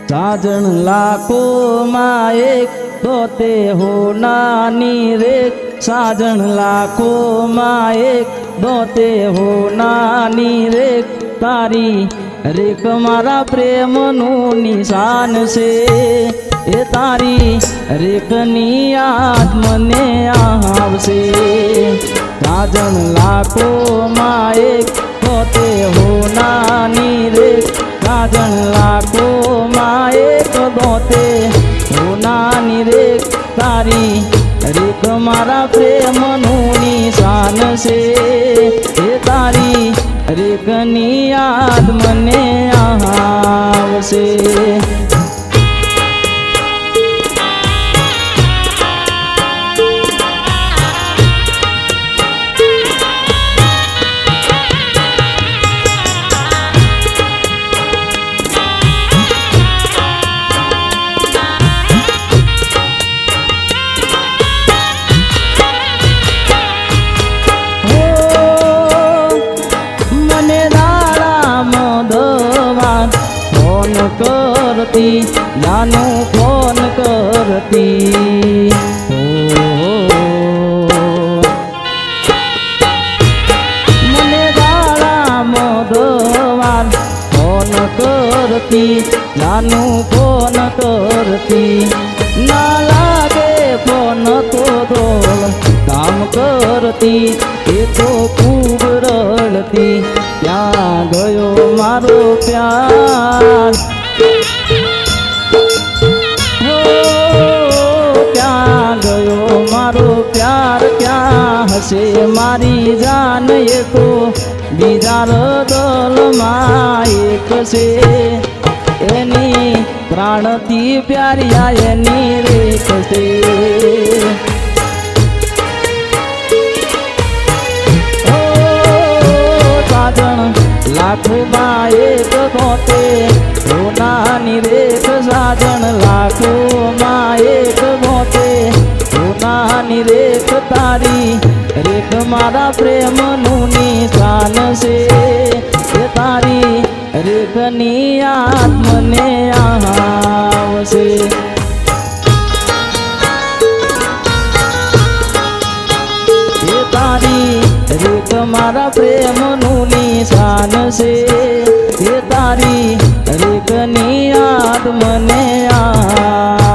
साजन लाखो माँ एक तोते हो नानी रेख। साजन लाखो माँ एक दोते हो नानी रेख। तारी रेख मारा प्रेम नु निशान से। ए तारी रेखनी याद मने आवशे। साजन लाखो माँ एक तोते हो नानी रेख। साजन लाखो माँ एक दोते हो नानी रेख। तारी रेख मारा प्रेम नु निशान से। ए तारी रेखनी याद मने आवशे। करती जानो फोन करती मने दाड़ा मोदवार फोन करती जानो फोन करती। ना लागे फोन तो दोल काम करती ए तो खूब रड़ती। क्या गयो मारो प्यार क्या गयो मारो प्यार। क्या हसे मारी जान ये तो बीजार दल मायक से। एनी प्राणती प्यारिया एनी रेख से। साजन लाखो माँ एक दोते हो नानी रेख। साजन लाखो माँ एक दोते हो नानी रेख। तारी रेख मारा प्रेम नु निशान से। ए तारी रेखनी याद मने आवशे। ए तारी रेख मारा प्रेम नु निशान से। ए तारी रेखनी याद मने आवशे।